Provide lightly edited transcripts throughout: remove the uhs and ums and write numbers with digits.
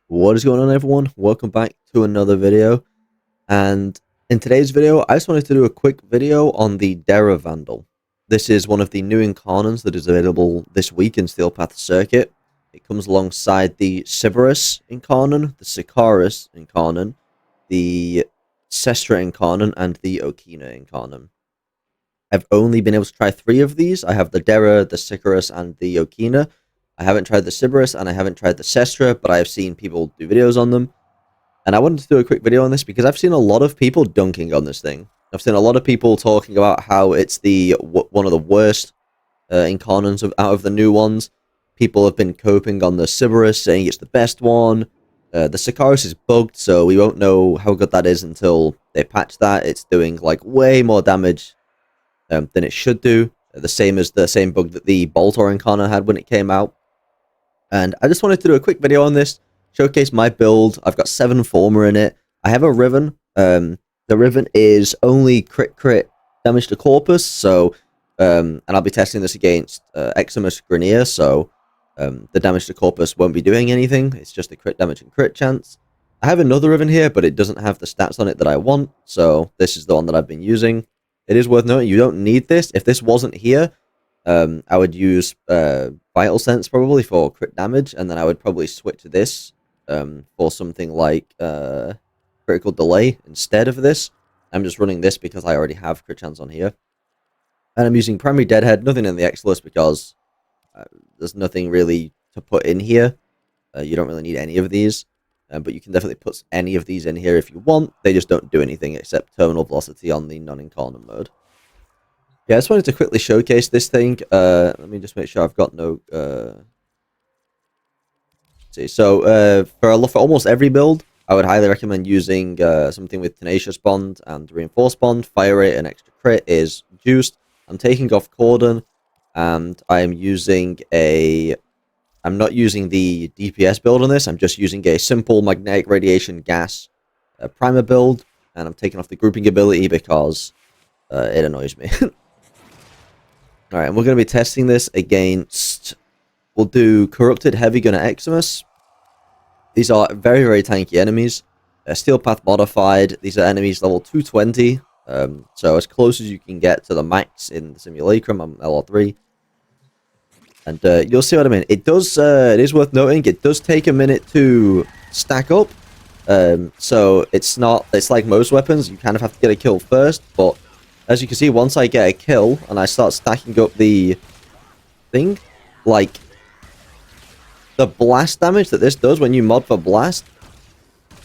What is going on, everyone? Welcome back to another video. And in today's video, I just wanted to do a quick video on the Dera Vandal. This is one of the new Incarnons that is available this week in Steel Path Circuit. It comes alongside the Sybaris Incarnon, the Sicaris Incarnon, the Sestra Incarnon, and the Okina Incarnon. I've only been able to try 3 of these. I have the Dera, the Sicaris, and the Okina. I haven't tried the Sybaris and I haven't tried the Sestra, but I have seen people do videos on them. And I wanted to do a quick video on this because I've seen a lot of people dunking on this thing. I've seen a lot of people talking about how it's one of the worst Incarnons out of the new ones. People have been coping on the Sybaris, saying it's the best one. The Sicaris is bugged, so we won't know how good that is until they patch that. It's doing like way more damage than it should do. The same bug that the Boltor Incarnon had when it came out. And I just wanted to do a quick video on this, showcase my build. I've got 7 Former in it. I have a Riven. The Riven is only crit damage to Corpus, so and I'll be testing this against Eximus Grenier, so the damage to Corpus won't be doing anything. It's just a crit damage and crit chance. I have another Riven here, but it doesn't have the stats on it that I want, so this is the one that I've been using. It is worth noting, you don't need this. If this wasn't here, I would use Vital Sense probably for crit damage, and then I would probably switch to this for something like Critical Delay instead of this. I'm just running this because I already have crit chance on here. And I'm using Primary Deadhead, nothing in the X list because there's nothing really to put in here. You don't really need any of these, but you can definitely put any of these in here if you want. They just don't do anything except terminal velocity on the non-incarnate mode. Yeah, I just wanted to quickly showcase this thing. Let me just make sure I've got no... see, so for almost every build, I would highly recommend using something with Tenacious Bond and Reinforced Bond. Fire rate and extra crit is juiced. I'm taking off Cordon, and I'm using a... I'm not using the DPS build on this. I'm just using a simple Magnetic Radiation Gas Primer build, and I'm taking off the grouping ability because it annoys me. Alright, and we're going to be testing this against... We'll do Corrupted Heavy Gunner Eximus. These are very, very tanky enemies. Steel Path modified. These are enemies level 220. So as close as you can get to the max in the Simulacrum on LR3. And you'll see what I mean. It is worth noting, it does take a minute to stack up. So it's like most weapons, you kind of have to get a kill first, but as you can see, once I get a kill and I start stacking up the thing, like, the blast damage that this does when you mod for blast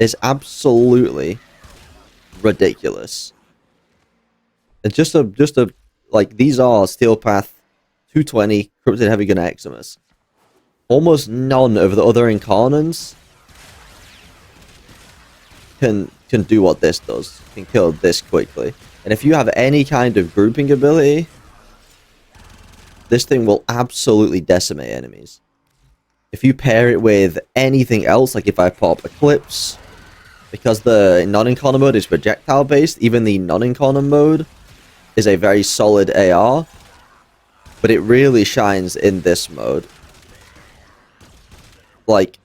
is absolutely ridiculous. And like, these are Steel Path 220 Corrupted Heavy Gunner Eximus. Almost none of the other Incarnons can do what this does, can kill this quickly. And if you have any kind of grouping ability, this thing will absolutely decimate enemies. If you pair it with anything else, like if I pop Eclipse, because the non-Incarnon mode is projectile based, even the non-Incarnon mode is a very solid AR, but it really shines in this mode. Like,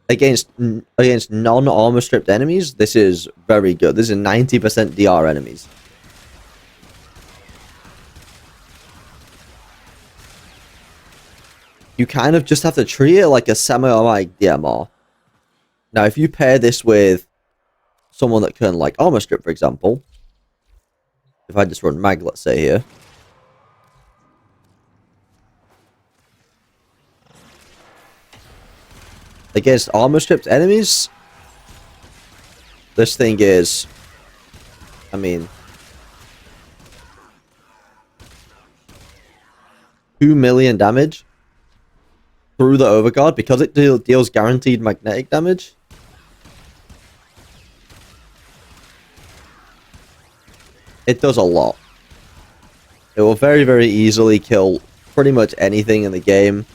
against non-armor stripped enemies, this is very good. This is 90% DR enemies. You kind of just have to treat it like a semi-automatic DMR. Now, if you pair this with someone that can, like, armor strip, for example, if I just run mag, let's say here, against armor stripped enemies, this thing is, I mean, 2 million damage through the Overguard because it deals guaranteed magnetic damage. It does a lot. It will very, very easily kill pretty much anything in the game.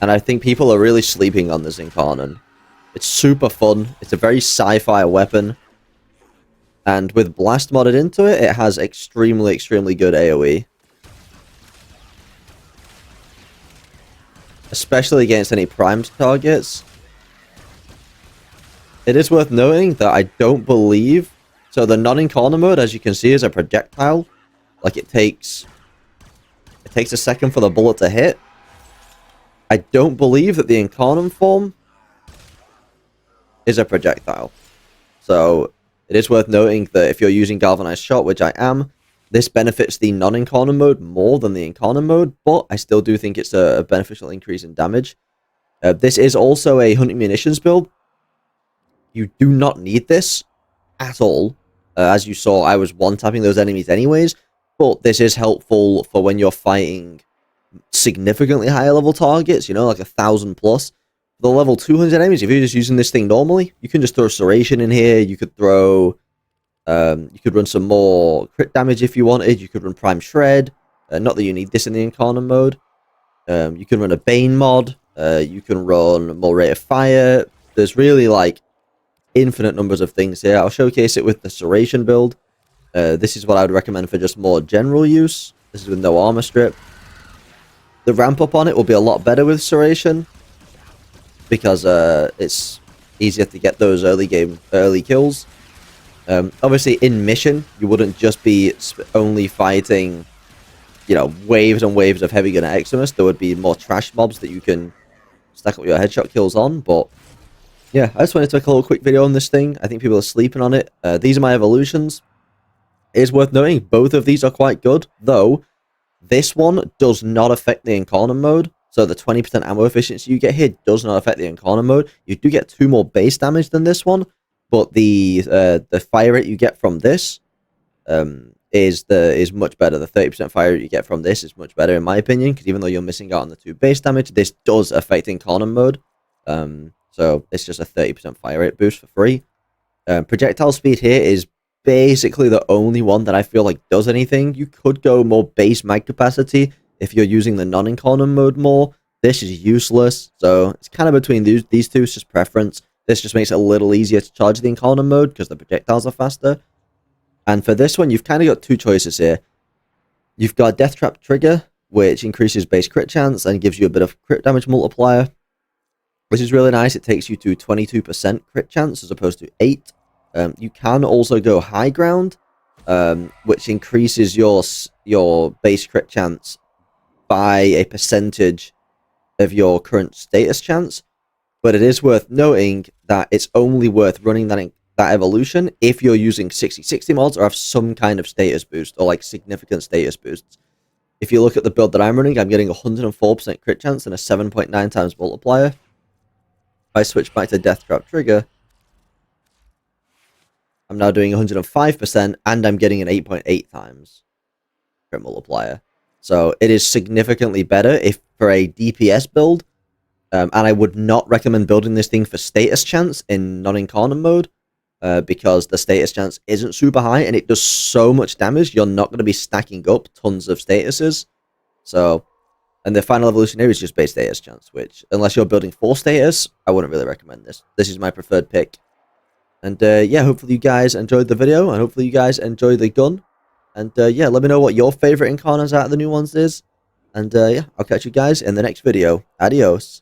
And I think people are really sleeping on this Incarnon. It's super fun. It's a very sci-fi weapon. And with Blast modded into it, it has extremely, extremely good AoE. Especially against any primed targets. It is worth noting that I don't believe... So the non-Incarnon mode, as you can see, is a projectile. Like, it takes a second for the bullet to hit. I don't believe that the Incarnon form is a projectile. So it is worth noting that if you're using Galvanized Shot, which I am, this benefits the non-Incarnon mode more than the Incarnon mode, but I still do think it's a beneficial increase in damage. This is also a hunting munitions build. You do not need this at all. As you saw, I was one-tapping those enemies anyways, but this is helpful for when you're fighting significantly higher level targets, you know, like 1,000 plus. The level 200 enemies, if you're just using this thing normally, you can just throw Serration in here. You could throw, you could run some more crit damage if you wanted. You could run Prime Shred. Not that you need this in the Incarnon mode. You can run a Bane mod. You can run more rate of fire. There's really like infinite numbers of things here. I'll showcase it with the Serration build. This is what I would recommend for just more general use. This is with no armor strip. The ramp up on it will be a lot better with Serration, because it's easier to get those early kills. Obviously, in mission, you wouldn't just be only fighting, you know, waves and waves of heavy gunner Eximus. There would be more trash mobs that you can stack up your headshot kills on. But yeah, I just wanted to make a little quick video on this thing. I think people are sleeping on it. These are my evolutions. It is worth noting, both of these are quite good, though this one does not affect the Incarnon mode. So the 20% ammo efficiency you get here does not affect the Incarnon mode. You do get 2 more base damage than this one, but the fire rate you get from this is much better. The 30% fire rate you get from this is much better in my opinion, because even though you're missing out on the 2 base damage, this does affect Incarnon mode. So it's just a 30% fire rate boost for free. Projectile speed here is basically the only one that I feel like does anything. You could go more base mag capacity if you're using the non-Incarnon mode more. This is useless, so it's kind of between these two. It's just preference. This just makes it a little easier to charge the Incarnon mode because the projectiles are faster. And for this one, you've kind of got 2 choices here. You've got Death Trap Trigger, which increases base crit chance and gives you a bit of crit damage multiplier, which is really nice. It takes you to 22% crit chance as opposed to 8. You can also go High Ground, which increases your base crit chance by a percentage of your current status chance. But it is worth noting that it's only worth running that evolution if you're using 60/60 mods or have some kind of status boost or like significant status boosts. If you look at the build that I'm running, I'm getting 104% crit chance and a 7.9 times multiplier. If I switch back to Death Trap Trigger, I'm now doing 105% and I'm getting an 8.8 times crit multiplier. So it is significantly better if for a DPS build. And I would not recommend building this thing for status chance in non-Incarnon mode, because the status chance isn't super high and it does so much damage, you're not going to be stacking up tons of statuses. So, and the final evolutionary is just base status chance, which, unless you're building for status, I wouldn't really recommend this. This is my preferred pick. And yeah, hopefully you guys enjoyed the video, and hopefully you guys enjoy the gun. And yeah, let me know what your favorite Incarnons out of the new ones is. And yeah, I'll catch you guys in the next video. Adios.